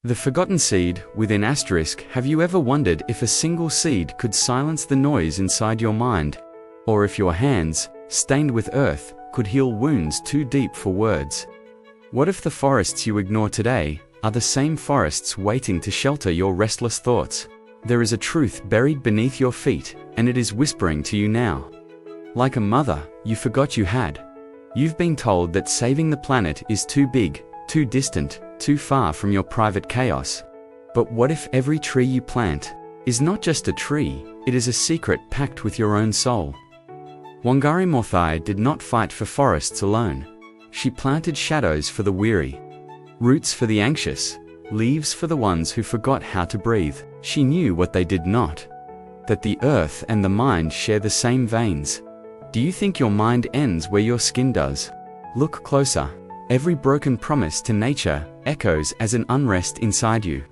The forgotten seed, within asterisk. Have you ever wondered if a single seed could silence the noise inside your mind? Or if your hands, stained with earth, could heal wounds too deep for words? What if the forests you ignore today are the same forests waiting to shelter your restless thoughts? There is a truth buried beneath your feet, and it is whispering to you now. Like a mother you forgot you had. You've been told that saving the planet is too big, too distant, too far from your private chaos. But what if every tree you plant is not just a tree, it is a secret packed with your own soul? Wangari Maathai did not fight for forests alone. She planted shadows for the weary, roots for the anxious, leaves for the ones who forgot how to breathe. She knew what they did not, that the earth and the mind share the same veins. Do you think your mind ends where your skin does? Look closer. Every broken promise to nature echoes as an unrest inside you.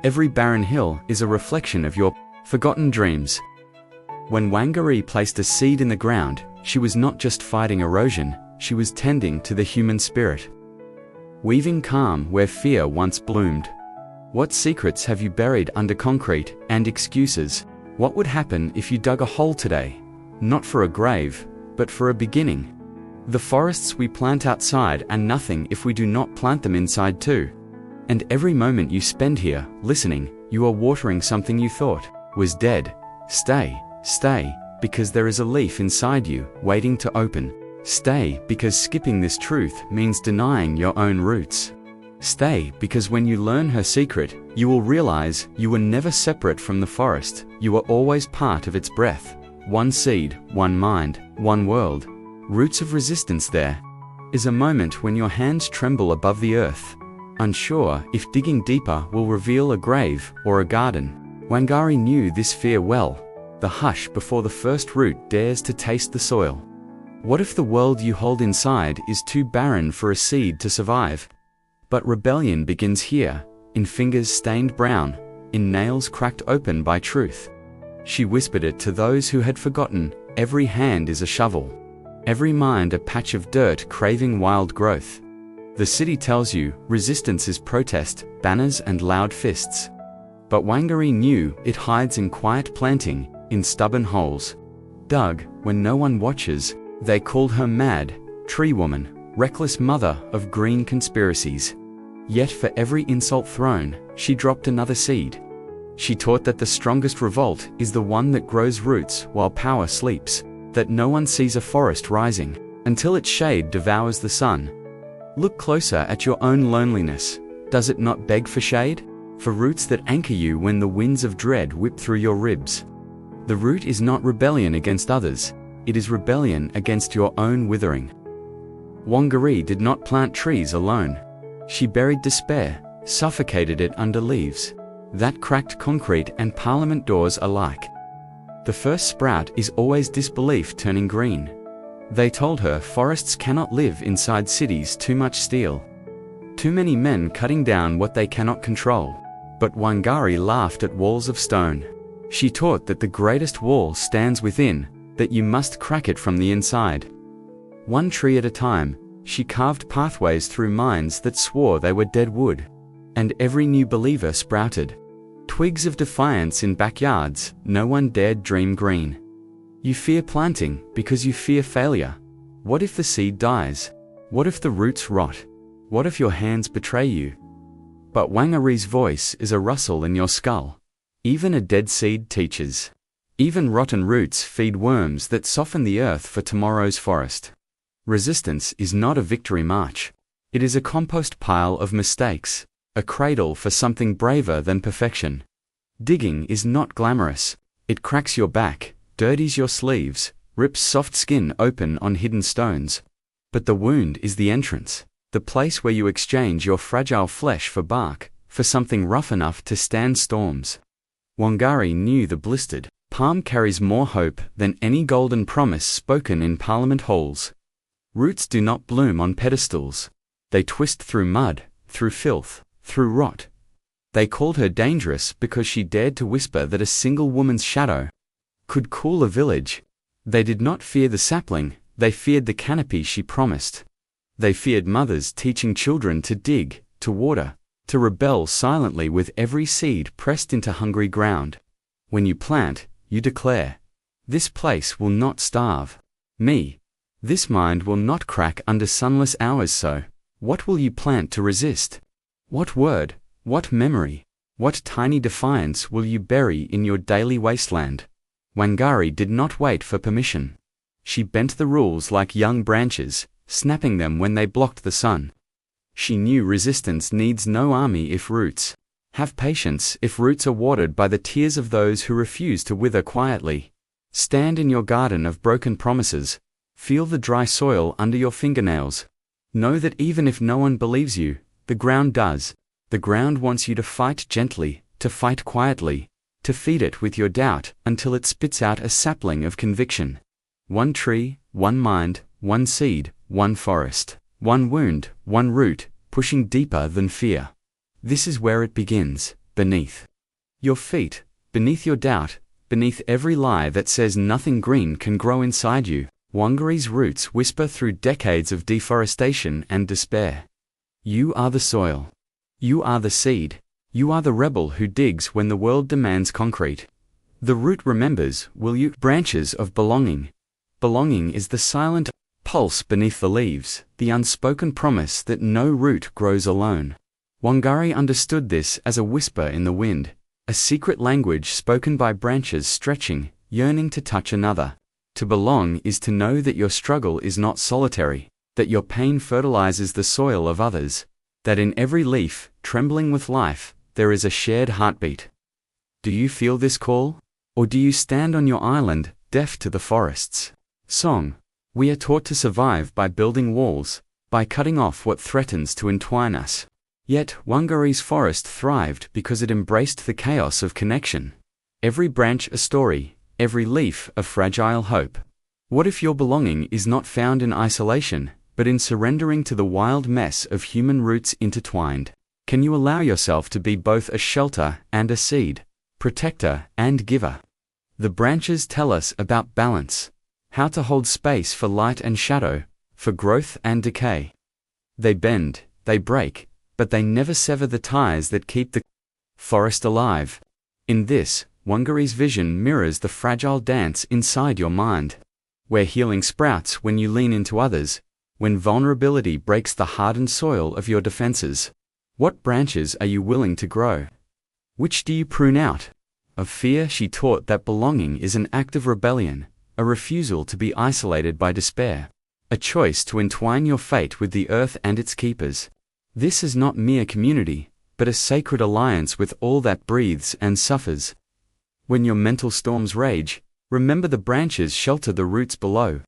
Every barren hill is a reflection of your forgotten dreams. When Wangari placed a seed in the ground, she was not just fighting erosion, she was tending to the human spirit, weaving calm where fear once bloomed. What secrets have you buried under concrete and excuses? What would happen if you dug a hole today? Not for a grave, but for a beginning. The forests we plant outside are nothing if we do not plant them inside too. And every moment you spend here, listening, you are watering something you thought was dead. Stay, because there is a leaf inside you, waiting to open. Stay, because skipping this truth means denying your own roots. Stay, because when you learn her secret, you will realize you were never separate from the forest, you were always part of its breath. One seed, one mind, one world. Roots of resistance. There is a moment when your hands tremble above the earth, unsure if digging deeper will reveal a grave or a garden. Wangari knew this fear well, the hush before the first root dares to taste the soil. What if the world you hold inside is too barren for a seed to survive? But rebellion begins here, in fingers stained brown, in nails cracked open by truth. She whispered it to those who had forgotten. Every hand is a shovel. Every mind a patch of dirt craving wild growth. The city tells you resistance is protest, banners and loud fists. But Wangari knew it hides in quiet planting, in stubborn holes. Dug when no one watches, they called her mad, tree woman, reckless mother of green conspiracies. Yet for every insult thrown, she dropped another seed. She taught that the strongest revolt is the one that grows roots while power sleeps. That no one sees a forest rising until its shade devours the sun. Look closer at your own loneliness. Does it not beg for shade? For roots that anchor you when the winds of dread whip through your ribs. The root is not rebellion against others, it is rebellion against your own withering. Wangari did not plant trees alone. She buried despair, suffocated it under leaves that cracked concrete and parliament doors alike. The first sprout is always disbelief turning green. They told her forests cannot live inside cities, too much steel. Too many men cutting down what they cannot control. But Wangari laughed at walls of stone. She taught that the greatest wall stands within, that you must crack it from the inside. One tree at a time, she carved pathways through minds that swore they were dead wood. And every new believer sprouted. Twigs of defiance in backyards, no one dared dream green. You fear planting because you fear failure. What if the seed dies? What if the roots rot? What if your hands betray you? But Wangari's voice is a rustle in your skull. Even a dead seed teaches. Even rotten roots feed worms that soften the earth for tomorrow's forest. Resistance is not a victory march. It is a compost pile of mistakes, a cradle for something braver than perfection. Digging is not glamorous. It cracks your back, dirties your sleeves, rips soft skin open on hidden stones. But the wound is the entrance, the place where you exchange your fragile flesh for bark, for something rough enough to stand storms. Wangari knew the blistered palm carries more hope than any golden promise spoken in parliament halls. Roots do not bloom on pedestals. They twist through mud, through filth, through rot. They called her dangerous because she dared to whisper that a single woman's shadow could cool a village. They did not fear the sapling, they feared the canopy she promised. They feared mothers teaching children to dig, to water, to rebel silently with every seed pressed into hungry ground. When you plant, you declare, "This place will not starve me. This mind will not crack under sunless hours." So, what will you plant to resist? What word, what memory, what tiny defiance will you bury in your daily wasteland? Wangari did not wait for permission. She bent the rules like young branches, snapping them when they blocked the sun. She knew resistance needs no army if roots have patience, if roots are watered by the tears of those who refuse to wither quietly. Stand in your garden of broken promises. Feel the dry soil under your fingernails. Know that even if no one believes you, the ground does. The ground wants you to fight gently, to fight quietly, to feed it with your doubt until it spits out a sapling of conviction. One tree, one mind, one seed, one forest, one wound, one root, pushing deeper than fear. This is where it begins, beneath your feet, beneath your doubt, beneath every lie that says nothing green can grow inside you. Wangari's roots whisper through decades of deforestation and despair. You are the soil. You are the seed. You are the rebel who digs when the world demands concrete. The root remembers, will you? Branches of belonging. Belonging is the silent pulse beneath the leaves, the unspoken promise that no root grows alone. Wangari understood this as a whisper in the wind, a secret language spoken by branches stretching, yearning to touch another. To belong is to know that your struggle is not solitary, that your pain fertilizes the soil of others, that in every leaf, trembling with life, there is a shared heartbeat. Do you feel this call? Or do you stand on your island, deaf to the forest's song? We are taught to survive by building walls, by cutting off what threatens to entwine us. Yet, Wangari's forest thrived because it embraced the chaos of connection. Every branch a story, every leaf a fragile hope. What if your belonging is not found in isolation, but in surrendering to the wild mess of human roots intertwined? Can you allow yourself to be both a shelter and a seed, protector and giver? The branches tell us about balance, how to hold space for light and shadow, for growth and decay. They bend, they break, but they never sever the ties that keep the forest alive. In this, Wangari's vision mirrors the fragile dance inside your mind, where healing sprouts when you lean into others, when vulnerability breaks the hardened soil of your defenses. What branches are you willing to grow? Which do you prune out? Of fear, she taught that belonging is an act of rebellion, a refusal to be isolated by despair, a choice to entwine your fate with the earth and its keepers. This is not mere community, but a sacred alliance with all that breathes and suffers. When your mental storms rage, remember the branches shelter the roots below.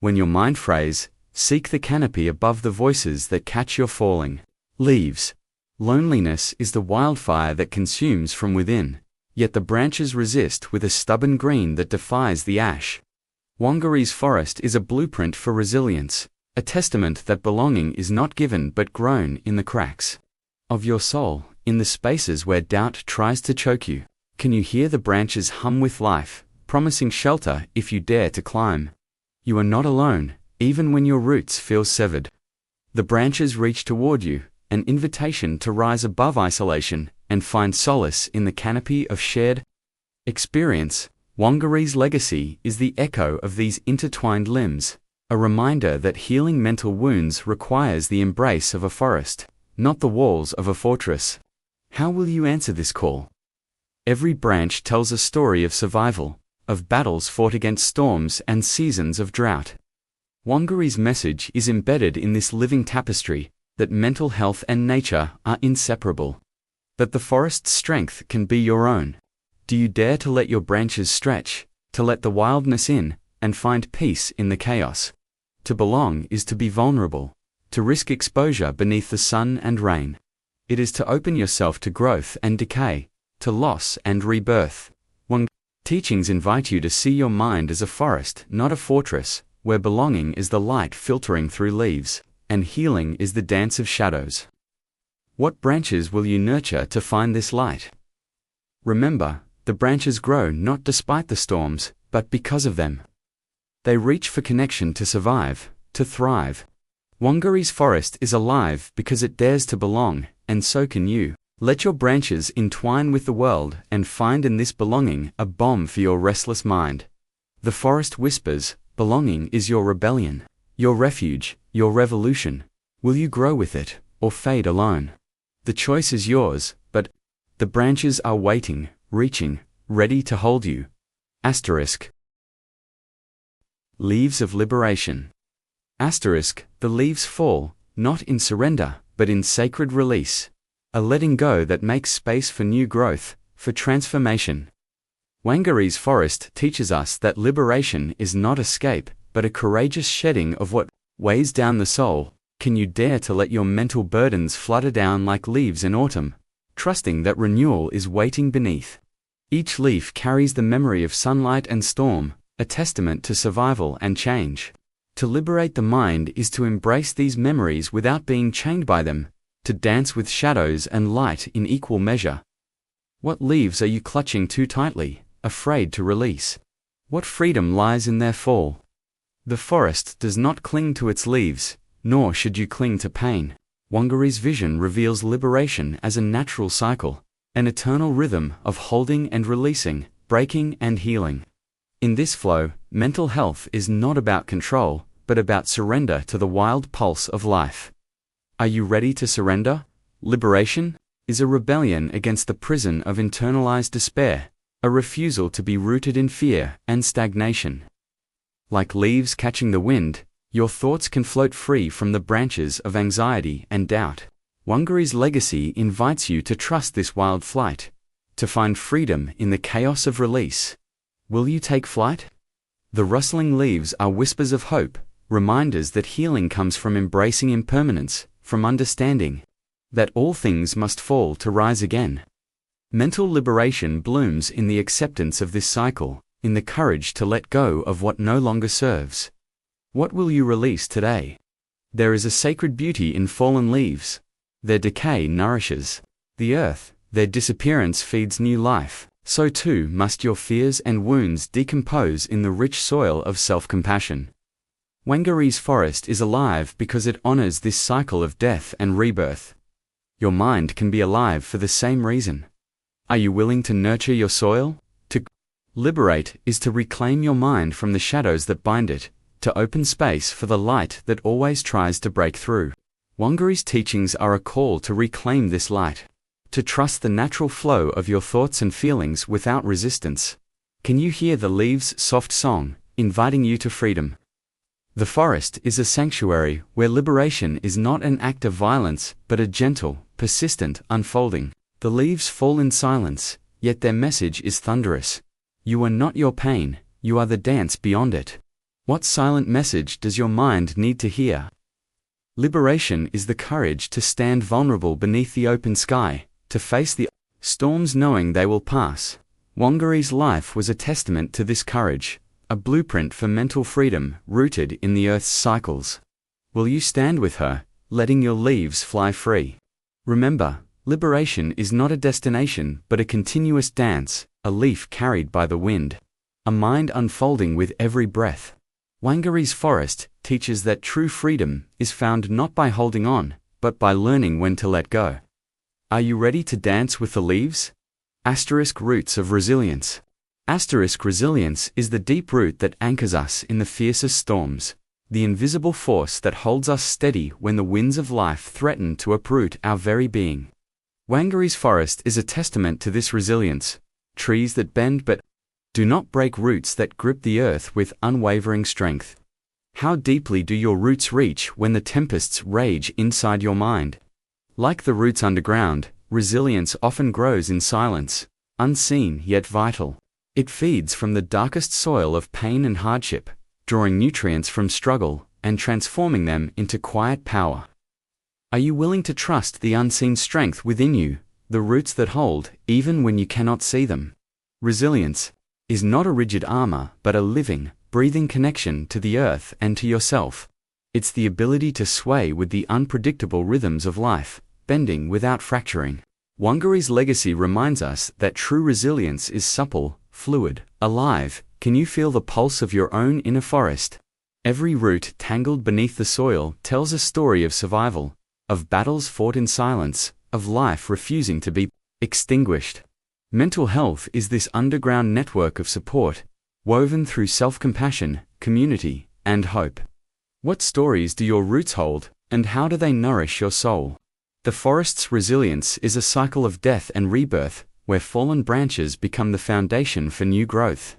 When your mind frays, seek the canopy above the voices that catch your falling leaves. Loneliness is the wildfire that consumes from within, yet the branches resist with a stubborn green that defies the ash. Wangari's forest is a blueprint for resilience, a testament that belonging is not given but grown in the cracks of your soul, in the spaces where doubt tries to choke you. Can you hear the branches hum with life, promising shelter if you dare to climb? You are not alone, even when your roots feel severed. The branches reach toward you, an invitation to rise above isolation and find solace in the canopy of shared experience. Wangari's legacy is the echo of these intertwined limbs, a reminder that healing mental wounds requires the embrace of a forest, not the walls of a fortress. How will you answer this call? Every branch tells a story of survival, of battles fought against storms and seasons of drought. Wangari's message is embedded in this living tapestry, that mental health and nature are inseparable, that the forest's strength can be your own. Do you dare to let your branches stretch, to let the wildness in, and find peace in the chaos? To belong is to be vulnerable, to risk exposure beneath the sun and rain. It is to open yourself to growth and decay, to loss and rebirth. Teachings invite you to see your mind as a forest, not a fortress, where belonging is the light filtering through leaves, and healing is the dance of shadows. What branches will you nurture to find this light? Remember, the branches grow not despite the storms, but because of them. They reach for connection to survive, to thrive. Wangari's forest is alive because it dares to belong, and so can you. Let your branches entwine with the world and find in this belonging a balm for your restless mind. The forest whispers, belonging is your rebellion, your refuge, your revolution. Will you grow with it, or fade alone? The choice is yours, but the branches are waiting, reaching, ready to hold you. Asterisk. Leaves of liberation. Asterisk, the leaves fall, not in surrender, but in sacred release. A letting go that makes space for new growth, for transformation. Wangari's forest teaches us that liberation is not escape, but a courageous shedding of what weighs down the soul. Can you dare to let your mental burdens flutter down like leaves in autumn, trusting that renewal is waiting beneath? Each leaf carries the memory of sunlight and storm, a testament to survival and change. To liberate the mind is to embrace these memories without being chained by them, to dance with shadows and light in equal measure. What leaves are you clutching too tightly, afraid to release? What freedom lies in their fall? The forest does not cling to its leaves, nor should you cling to pain. Wangari's vision reveals liberation as a natural cycle, an eternal rhythm of holding and releasing, breaking and healing. In this flow, mental health is not about control, but about surrender to the wild pulse of life. Are you ready to surrender? Liberation is a rebellion against the prison of internalized despair, a refusal to be rooted in fear and stagnation. Like leaves catching the wind, your thoughts can float free from the branches of anxiety and doubt. Wangari's legacy invites you to trust this wild flight, to find freedom in the chaos of release. Will you take flight? The rustling leaves are whispers of hope, reminders that healing comes from embracing impermanence, from understanding that all things must fall to rise again. Mental liberation blooms in the acceptance of this cycle, in the courage to let go of what no longer serves. What will you release today? There is a sacred beauty in fallen leaves. Their decay nourishes the earth, their disappearance feeds new life. So too must your fears and wounds decompose in the rich soil of self-compassion. Wangari's forest is alive because it honors this cycle of death and rebirth. Your mind can be alive for the same reason. Are you willing to nurture your soil? To liberate is to reclaim your mind from the shadows that bind it, to open space for the light that always tries to break through. Wangari's teachings are a call to reclaim this light, to trust the natural flow of your thoughts and feelings without resistance. Can you hear the leaves' soft song, inviting you to freedom? The forest is a sanctuary where liberation is not an act of violence, but a gentle, persistent unfolding. The leaves fall in silence, yet their message is thunderous. You are not your pain, you are the dance beyond it. What silent message does your mind need to hear? Liberation is the courage to stand vulnerable beneath the open sky, to face the storms knowing they will pass. Wangari's life was a testament to this courage, a blueprint for mental freedom rooted in the earth's cycles. Will you stand with her, letting your leaves fly free? Remember, liberation is not a destination but a continuous dance, a leaf carried by the wind, a mind unfolding with every breath. Wangari's forest teaches that true freedom is found not by holding on, but by learning when to let go. Are you ready to dance with the leaves? Asterisk roots of resilience. Asterisk resilience is the deep root that anchors us in the fiercest storms, the invisible force that holds us steady when the winds of life threaten to uproot our very being. Wangari's forest is a testament to this resilience, trees that bend but do not break, roots that grip the earth with unwavering strength. How deeply do your roots reach when the tempests rage inside your mind? Like the roots underground, resilience often grows in silence, unseen yet vital. It feeds from the darkest soil of pain and hardship, drawing nutrients from struggle and transforming them into quiet power. Are you willing to trust the unseen strength within you, the roots that hold, even when you cannot see them? Resilience is not a rigid armor, but a living, breathing connection to the earth and to yourself. It's the ability to sway with the unpredictable rhythms of life, bending without fracturing. Wangari's legacy reminds us that true resilience is supple, fluid, alive. Can you feel the pulse of your own inner forest? Every root tangled beneath the soil tells a story of survival, of battles fought in silence, of life refusing to be extinguished. Mental health is this underground network of support, woven through self-compassion, community, and hope. What stories do your roots hold, and how do they nourish your soul? The forest's resilience is a cycle of death and rebirth, where fallen branches become the foundation for new growth.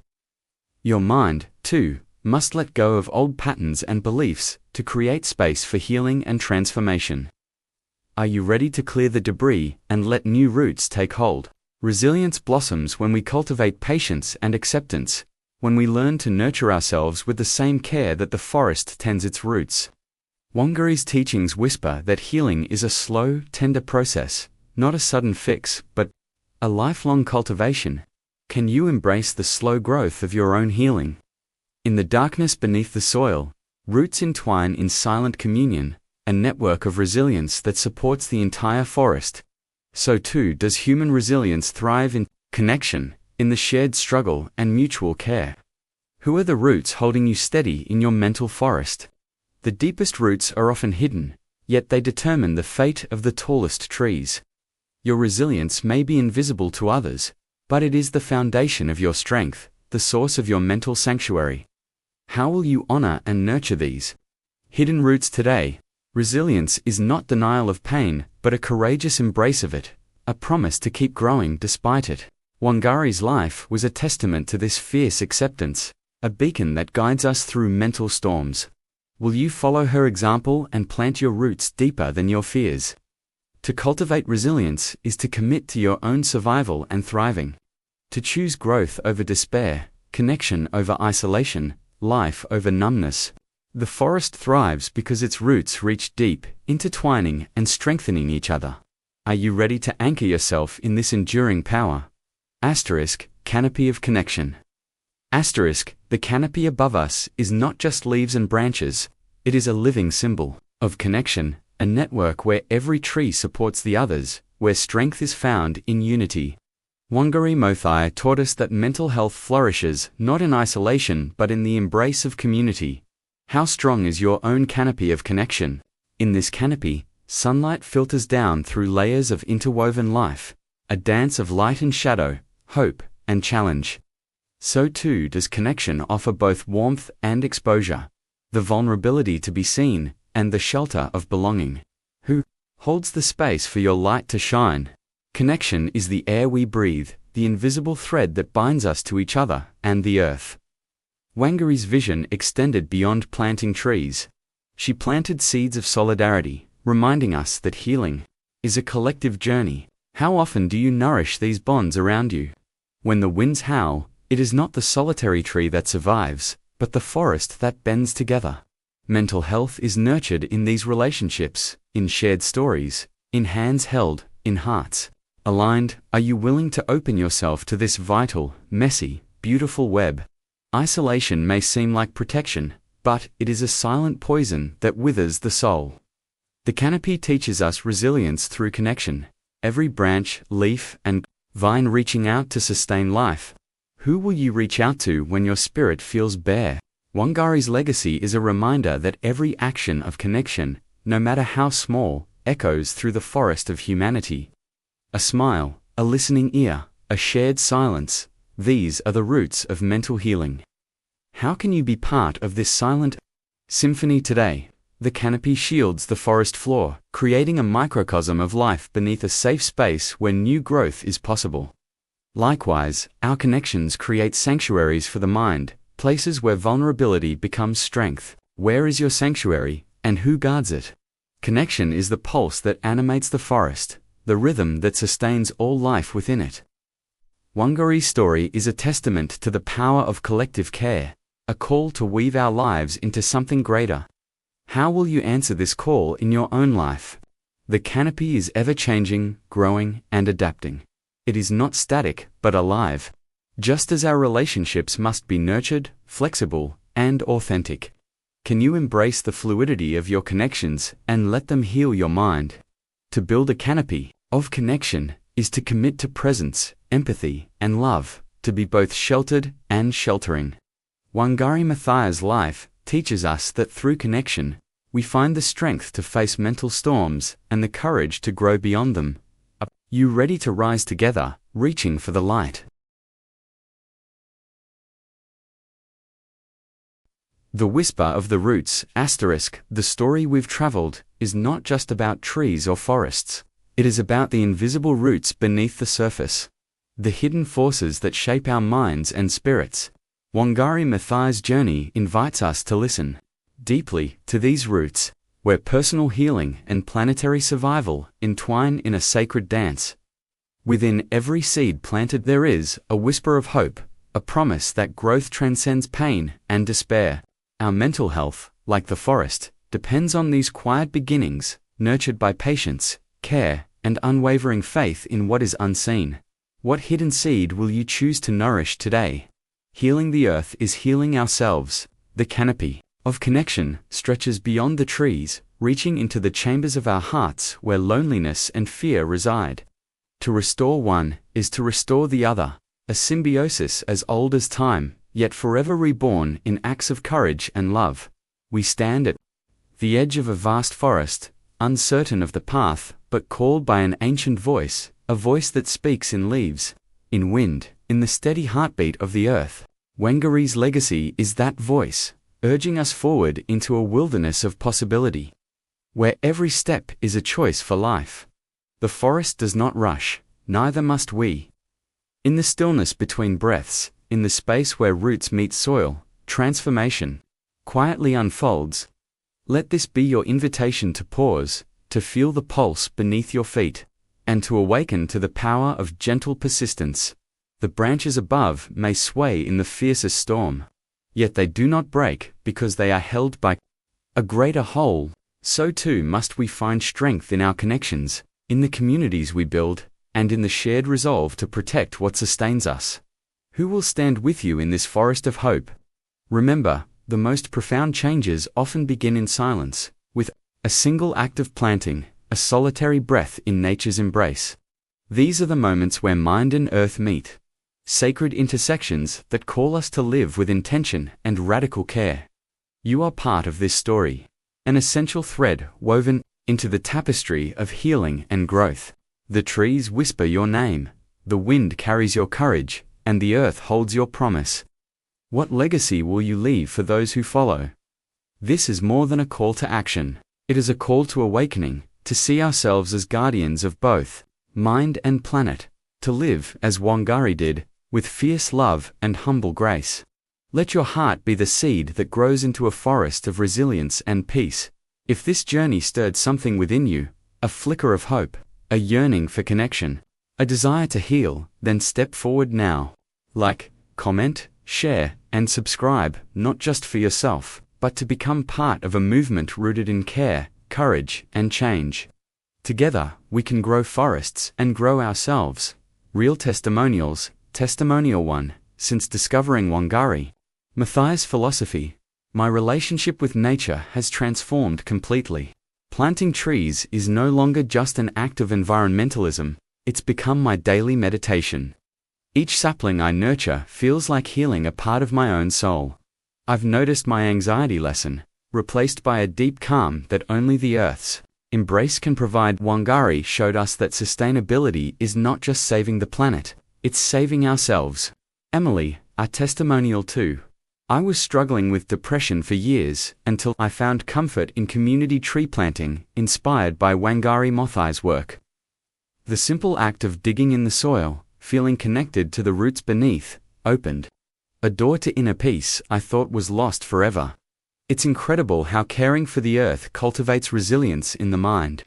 Your mind, too, must let go of old patterns and beliefs to create space for healing and transformation. Are you ready to clear the debris and let new roots take hold? Resilience blossoms when we cultivate patience and acceptance, when we learn to nurture ourselves with the same care that the forest tends its roots. Wangari's teachings whisper that healing is a slow, tender process, not a sudden fix, but a lifelong cultivation. Can you embrace the slow growth of your own healing? In the darkness beneath the soil, roots entwine in silent communion, a network of resilience that supports the entire forest. So too does human resilience thrive in connection, in the shared struggle and mutual care. Who are the roots holding you steady in your mental forest? The deepest roots are often hidden, yet they determine the fate of the tallest trees. Your resilience may be invisible to others, but it is the foundation of your strength, the source of your mental sanctuary. How will you honor and nurture these hidden roots today? Resilience is not denial of pain, but a courageous embrace of it, a promise to keep growing despite it. Wangari's life was a testament to this fierce acceptance, a beacon that guides us through mental storms. Will you follow her example and plant your roots deeper than your fears? To cultivate resilience is to commit to your own survival and thriving. To choose growth over despair, connection over isolation, life over numbness. The forest thrives because its roots reach deep, intertwining and strengthening each other. Are you ready to anchor yourself in this enduring power? Canopy of connection. The canopy above us is not just leaves and branches, it is a living symbol of connection, a network where every tree supports the others, where strength is found in unity. Wangari Maathai taught us that mental health flourishes not in isolation but in the embrace of community. How strong is your own canopy of connection? In this canopy, sunlight filters down through layers of interwoven life, a dance of light and shadow, hope and challenge. So too does connection offer both warmth and exposure, the vulnerability to be seen, and the shelter of belonging. Who holds the space for your light to shine? Connection is the air we breathe, the invisible thread that binds us to each other and the earth. Wangari's vision extended beyond planting trees. She planted seeds of solidarity, reminding us that healing is a collective journey. How often do you nourish these bonds around you? When the winds howl, it is not the solitary tree that survives, but the forest that bends together. Mental health is nurtured in these relationships, in shared stories, in hands held, in hearts aligned. Are you willing to open yourself to this vital, messy, beautiful web? Isolation may seem like protection, but it is a silent poison that withers the soul. The canopy teaches us resilience through connection, every branch, leaf, and vine reaching out to sustain life. Who will you reach out to when your spirit feels bare? Wangari's legacy is a reminder that every action of connection, no matter how small, echoes through the forest of humanity. A smile, a listening ear, a shared silence, these are the roots of mental healing. How can you be part of this silent symphony today? The canopy shields the forest floor, creating a microcosm of life beneath a safe space where new growth is possible. Likewise, our connections create sanctuaries for the mind, places where vulnerability becomes strength. Where is your sanctuary, and who guards it? Connection is the pulse that animates the forest, the rhythm that sustains all life within it. Wangari's story is a testament to the power of collective care, a call to weave our lives into something greater. How will you answer this call in your own life? The canopy is ever-changing, growing, and adapting. It is not static, but alive. Just as our relationships must be nurtured, flexible, and authentic. Can you embrace the fluidity of your connections and let them heal your mind? To build a canopy of connection is to commit to presence, empathy, and love, to be both sheltered and sheltering. Wangari Maathai's life teaches us that through connection, we find the strength to face mental storms and the courage to grow beyond them, You ready to rise together, reaching for the light? The whisper of the roots, the story we've traveled, is not just about trees or forests. It is about the invisible roots beneath the surface. The hidden forces that shape our minds and spirits. Wangari Maathai's journey invites us to listen deeply to these roots, where personal healing and planetary survival entwine in a sacred dance. Within every seed planted there is a whisper of hope, a promise that growth transcends pain and despair. Our mental health, like the forest, depends on these quiet beginnings, nurtured by patience, care, and unwavering faith in what is unseen. What hidden seed will you choose to nourish today? Healing the earth is healing ourselves. The canopy of connection stretches beyond the trees, reaching into the chambers of our hearts where loneliness and fear reside. To restore one is to restore the other, a symbiosis as old as time, yet forever reborn in acts of courage and love. We stand at the edge of a vast forest, uncertain of the path, but called by an ancient voice, a voice that speaks in leaves, in wind, in the steady heartbeat of the earth. Wangari's legacy is that voice, urging us forward into a wilderness of possibility, where every step is a choice for life. The forest does not rush, neither must we. In the stillness between breaths, in the space where roots meet soil, transformation quietly unfolds. Let this be your invitation to pause, to feel the pulse beneath your feet, and to awaken to the power of gentle persistence. The branches above may sway in the fiercest storm, yet they do not break because they are held by a greater whole. So too must we find strength in our connections, in the communities we build, and in the shared resolve to protect what sustains us. Who will stand with you in this forest of hope? Remember, the most profound changes often begin in silence, with a single act of planting, a solitary breath in nature's embrace. These are the moments where mind and earth meet, sacred intersections that call us to live with intention and radical care. You are part of this story, an essential thread woven into the tapestry of healing and growth. The trees whisper your name, the wind carries your courage, and the earth holds your promise. What legacy will you leave for those who follow? This is more than a call to action. It is a call to awakening, to see ourselves as guardians of both mind and planet, to live, as Wangari did, with fierce love and humble grace. Let your heart be the seed that grows into a forest of resilience and peace. If this journey stirred something within you, a flicker of hope, a yearning for connection, a desire to heal, then step forward now. Like, comment, share, and subscribe, not just for yourself, but to become part of a movement rooted in care, courage, and change. Together, we can grow forests and grow ourselves. Real testimonials. Testimonial 1. Since discovering Wangari Maathai's philosophy, my relationship with nature has transformed completely. Planting trees is no longer just an act of environmentalism, it's become my daily meditation. Each sapling I nurture feels like healing a part of my own soul. I've noticed my anxiety lessen, replaced by a deep calm that only the Earth's embrace can provide. Wangari showed us that sustainability is not just saving the planet, it's saving ourselves. Emily, our testimonial 2. I was struggling with depression for years until I found comfort in community tree planting, inspired by Wangari Maathai's work. The simple act of digging in the soil, feeling connected to the roots beneath, opened a door to inner peace I thought was lost forever. It's incredible how caring for the earth cultivates resilience in the mind.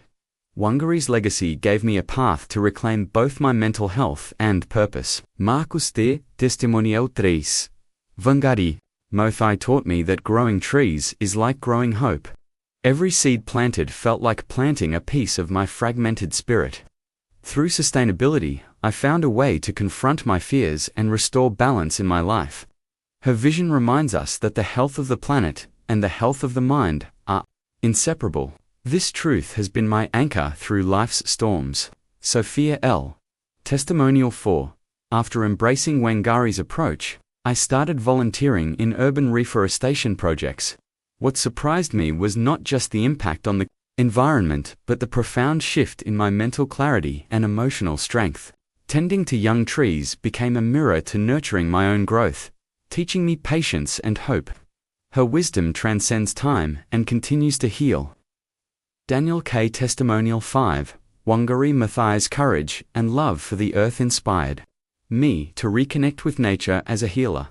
Wangari's legacy gave me a path to reclaim both my mental health and purpose. Marcos de Testimonial 3. Wangari Maathai taught me that growing trees is like growing hope. Every seed planted felt like planting a piece of my fragmented spirit. Through sustainability, I found a way to confront my fears and restore balance in my life. Her vision reminds us that the health of the planet and the health of the mind are inseparable. This truth has been my anchor through life's storms. Sophia L. Testimonial 4. After embracing Wangari's approach, I started volunteering in urban reforestation projects. What surprised me was not just the impact on the environment, but the profound shift in my mental clarity and emotional strength. Tending to young trees became a mirror to nurturing my own growth, teaching me patience and hope. Her wisdom transcends time and continues to heal. Daniel K. Testimonial 5. Wangari Maathai's courage and love for the earth inspired me to reconnect with nature as a healer.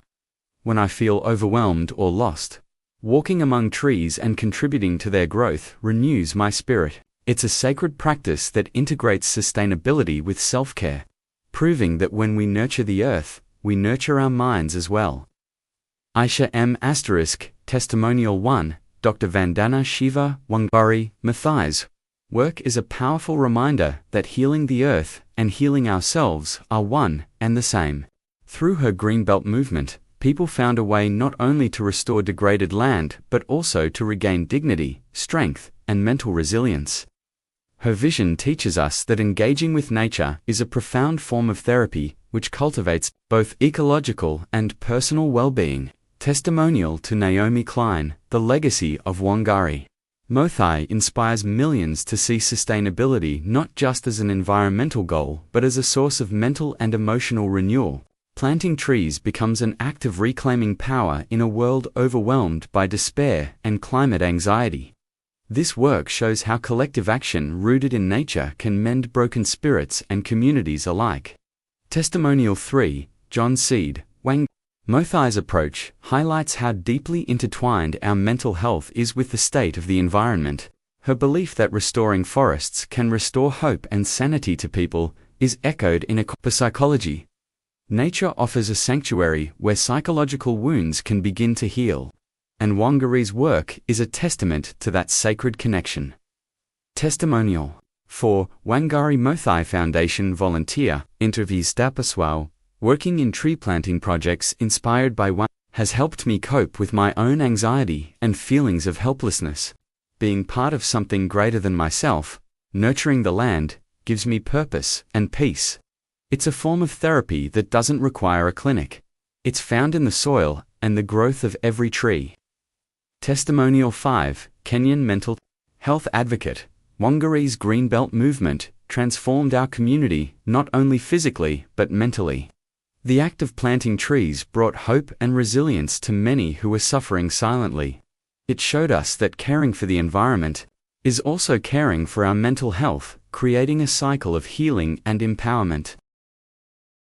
When I feel overwhelmed or lost, walking among trees and contributing to their growth renews my spirit. It's a sacred practice that integrates sustainability with self-care, proving that when we nurture the earth, we nurture our minds as well. Aisha M. Testimonial 1. Dr. Vandana Shiva Wangari Maathai's work is a powerful reminder that healing the earth and healing ourselves are one and the same. Through her Greenbelt movement, people found a way not only to restore degraded land but also to regain dignity, strength, and mental resilience. Her vision teaches us that engaging with nature is a profound form of therapy which cultivates both ecological and personal well-being. Testimonial to Naomi Klein, the legacy of Wangari Maathai inspires millions to see sustainability not just as an environmental goal but as a source of mental and emotional renewal. Planting trees becomes an act of reclaiming power in a world overwhelmed by despair and climate anxiety. This work shows how collective action rooted in nature can mend broken spirits and communities alike. Testimonial 3. John Seed, Wangari Maathai's approach highlights how deeply intertwined our mental health is with the state of the environment. Her belief that restoring forests can restore hope and sanity to people is echoed in psychology. Nature offers a sanctuary where psychological wounds can begin to heal, and Wangari's work is a testament to that sacred connection. Testimonial 4. Wangari Maathai Foundation volunteer interviews Tapaswao, working in tree planting projects inspired by Wangari has helped me cope with my own anxiety and feelings of helplessness. Being part of something greater than myself, nurturing the land, gives me purpose and peace. It's a form of therapy that doesn't require a clinic. It's found in the soil and the growth of every tree. Testimonial 5. Kenyan mental health advocate. Wangari's Greenbelt movement transformed our community not only physically but mentally. The act of planting trees brought hope and resilience to many who were suffering silently. It showed us that caring for the environment is also caring for our mental health, creating a cycle of healing and empowerment.